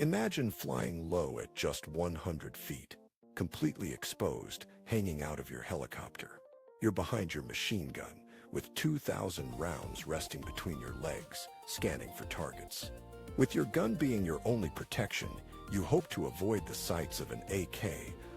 Imagine flying low at just 100 feet, completely exposed, hanging out of your helicopter. You're behind your machine gun, with 2,000 rounds resting between your legs, scanning for targets. With your gun being your only protection, you hope to avoid the sights of an AK,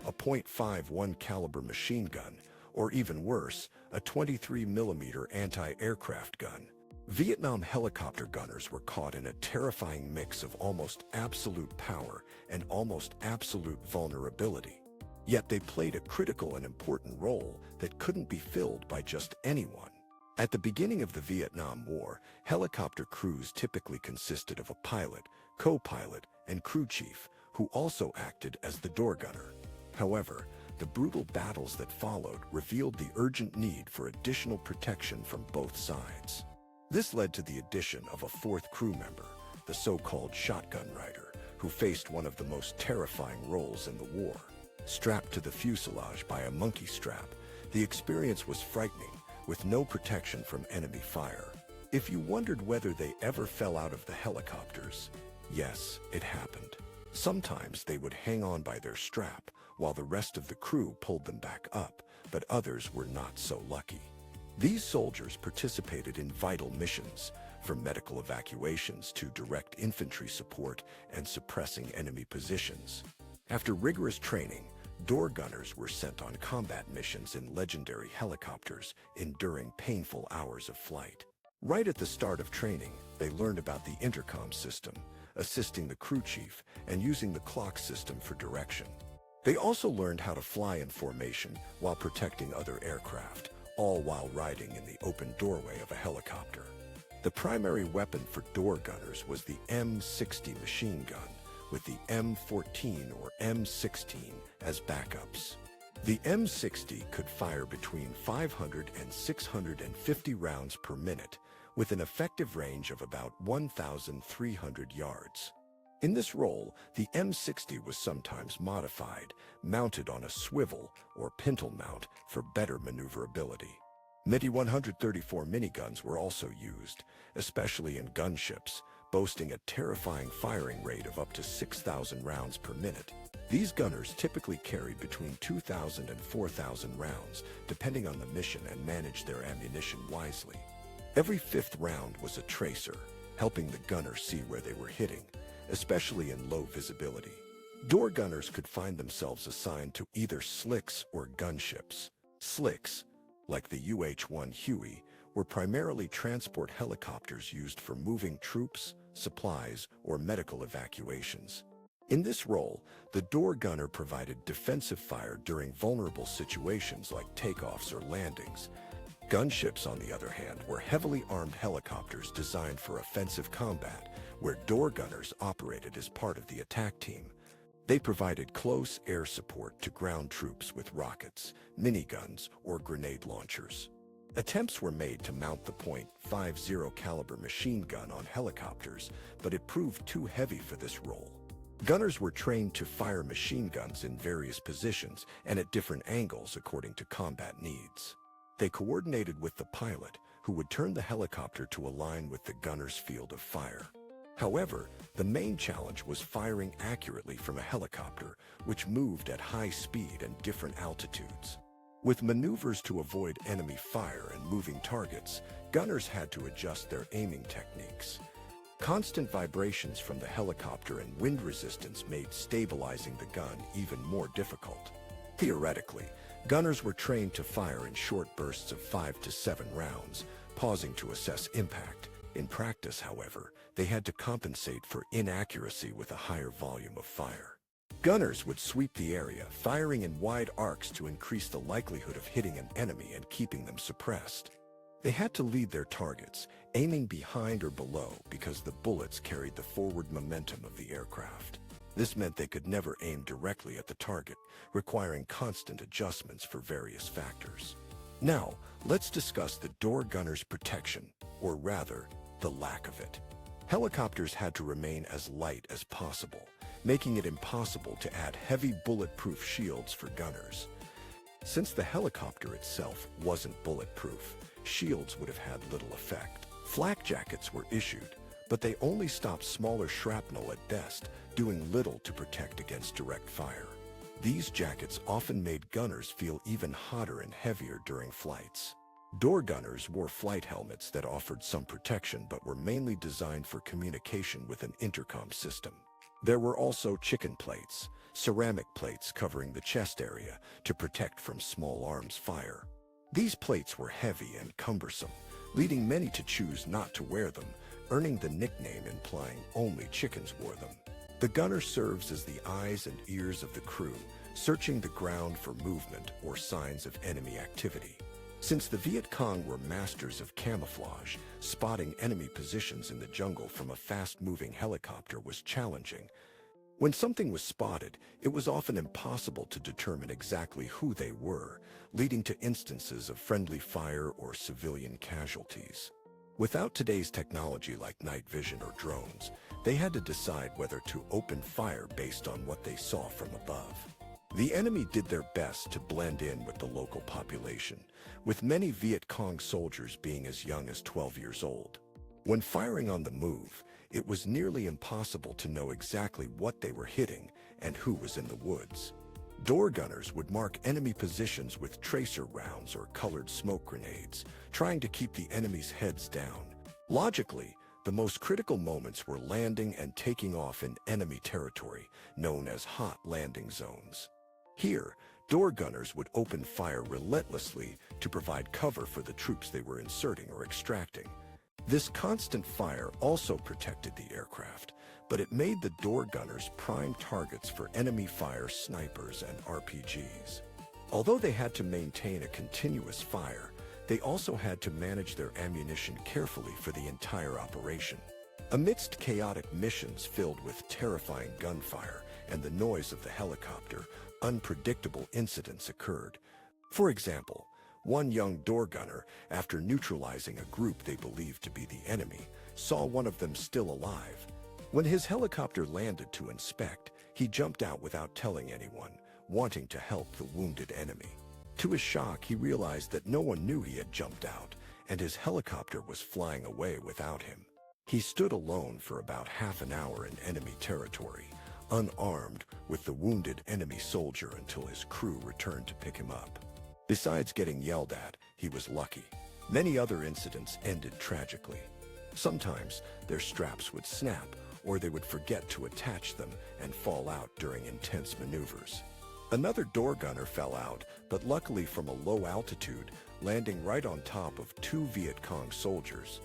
a .51 caliber machine gun, or even worse, a 23mm anti-aircraft gun. Vietnam helicopter gunners were caught in a terrifying mix of almost absolute power and almost absolute vulnerability. Yet they played a critical and important role that couldn't be filled by just anyone. At the beginning of the Vietnam War, helicopter crews typically consisted of a pilot, co-pilot, and crew chief, who also acted as the door gunner. However, the brutal battles that followed revealed the urgent need for additional protection from both sides. This led to the addition of a fourth crew member, the so-called shotgun rider, who faced one of the most terrifying roles in the war. Strapped to the fuselage by a monkey strap, the experience was frightening, with no protection from enemy fire. If you wondered whether they ever fell out of the helicopters, yes, it happened. Sometimes they would hang on by their strap, while the rest of the crew pulled them back up, but others were not so lucky. These soldiers participated in vital missions, from medical evacuations to direct infantry support and suppressing enemy positions. After rigorous training, door gunners were sent on combat missions in legendary helicopters, enduring painful hours of flight. Right at the start of training, they learned about the intercom system, assisting the crew chief, and using the clock system for direction. They also learned how to fly in formation while protecting other aircraft, all while riding in the open doorway of a helicopter. The primary weapon for door gunners was the M60 machine gun, with the M14 or M16 as backups. The M60 could fire between 500 and 650 rounds per minute, with an effective range of about 1,300 yards. In this role, the M60 was sometimes modified, mounted on a swivel or pintle mount for better maneuverability. MiG-134 miniguns were also used, especially in gunships, boasting a terrifying firing rate of up to 6,000 rounds per minute. These gunners typically carried between 2,000 and 4,000 rounds, depending on the mission, and managed their ammunition wisely. Every fifth round was a tracer, helping the gunner see where they were hitting, especially in low visibility. Door gunners could find themselves assigned to either slicks or gunships. Slicks, like the UH-1 Huey, were primarily transport helicopters used for moving troops, supplies, or medical evacuations. In this role, the door gunner provided defensive fire during vulnerable situations like takeoffs or landings. Gunships, on the other hand, were heavily armed helicopters designed for offensive combat, where door gunners operated as part of the attack team. They provided close air support to ground troops with rockets, miniguns, or grenade launchers. Attempts were made to mount the .50 caliber machine gun on helicopters, but it proved too heavy for this role. Gunners were trained to fire machine guns in various positions and at different angles according to combat needs. They coordinated with the pilot, who would turn the helicopter to align with the gunner's field of fire. However, the main challenge was firing accurately from a helicopter, which moved at high speed and different altitudes. With maneuvers to avoid enemy fire and moving targets, gunners had to adjust their aiming techniques. Constant vibrations from the helicopter and wind resistance made stabilizing the gun even more difficult. Theoretically, gunners were trained to fire in short bursts of 5 to 7 rounds, pausing to assess impact. In practice, however, they had to compensate for inaccuracy with a higher volume of fire. Gunners would sweep the area, firing in wide arcs to increase the likelihood of hitting an enemy and keeping them suppressed. They had to lead their targets, aiming behind or below because the bullets carried the forward momentum of the aircraft. This meant they could never aim directly at the target, requiring constant adjustments for various factors. Now, let's discuss the door gunner's protection, or rather, the lack of it. Helicopters had to remain as light as possible, making it impossible to add heavy bulletproof shields for gunners. Since the helicopter itself wasn't bulletproof, shields would have had little effect. Flak jackets were issued, but they only stopped smaller shrapnel at best, doing little to protect against direct fire. These jackets often made gunners feel even hotter and heavier during flights. Door gunners wore flight helmets that offered some protection but were mainly designed for communication with an intercom system. There were also chicken plates, ceramic plates covering the chest area to protect from small arms fire. These plates were heavy and cumbersome, leading many to choose not to wear them, earning the nickname implying only chickens wore them. The gunner serves as the eyes and ears of the crew, searching the ground for movement or signs of enemy activity. Since the Viet Cong were masters of camouflage, spotting enemy positions in the jungle from a fast-moving helicopter was challenging. When something was spotted, it was often impossible to determine exactly who they were, leading to instances of friendly fire or civilian casualties. Without today's technology like night vision or drones, they had to decide whether to open fire based on what they saw from above. The enemy did their best to blend in with the local population, with many Viet Cong soldiers being as young as 12 years old. When firing on the move, it was nearly impossible to know exactly what they were hitting and who was in the woods. Door gunners would mark enemy positions with tracer rounds or colored smoke grenades, trying to keep the enemy's heads down. Logically, the most critical moments were landing and taking off in enemy territory, known as hot landing zones. Here, door gunners would open fire relentlessly to provide cover for the troops they were inserting or extracting. This constant fire also protected the aircraft, but it made the door gunners prime targets for enemy fire snipers and RPGs. Although they had to maintain a continuous fire, they also had to manage their ammunition carefully for the entire operation. Amidst chaotic missions filled with terrifying gunfire and the noise of the helicopter, unpredictable incidents occurred. For example, one young door gunner, after neutralizing a group they believed to be the enemy, saw one of them still alive. When his helicopter landed to inspect, he jumped out without telling anyone, wanting to help the wounded enemy. To his shock, he realized that no one knew he had jumped out, and his helicopter was flying away without him. He stood alone for about half an hour in enemy territory, unarmed, with the wounded enemy soldier until his crew returned to pick him up. Besides getting yelled at, he was lucky. Many other incidents ended tragically. Sometimes their straps would snap, or they would forget to attach them and fall out during intense maneuvers. Another door gunner fell out, but luckily from a low altitude, landing right on top of two Viet Cong soldiers.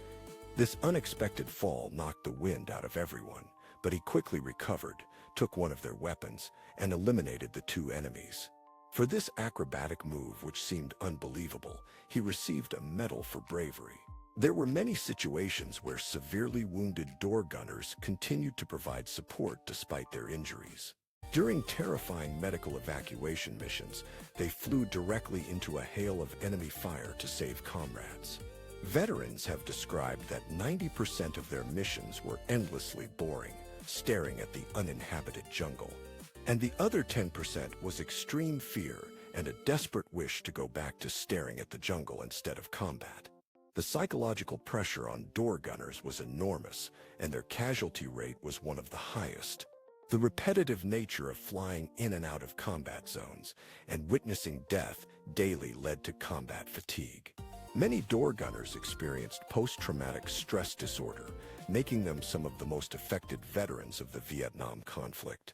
This unexpected fall knocked the wind out of everyone, but he quickly recovered, took one of their weapons, and eliminated the two enemies. For this acrobatic move, which seemed unbelievable, he received a medal for bravery. There were many situations where severely wounded door gunners continued to provide support despite their injuries. During terrifying medical evacuation missions, they flew directly into a hail of enemy fire to save comrades. Veterans have described that 90% of their missions were endlessly boring, staring at the uninhabited jungle. And the other 10% was extreme fear and a desperate wish to go back to staring at the jungle instead of combat. The psychological pressure on door gunners was enormous, and their casualty rate was one of the highest. The repetitive nature of flying in and out of combat zones and witnessing death daily led to combat fatigue. Many door gunners experienced post-traumatic stress disorder, making them some of the most affected veterans of the Vietnam conflict.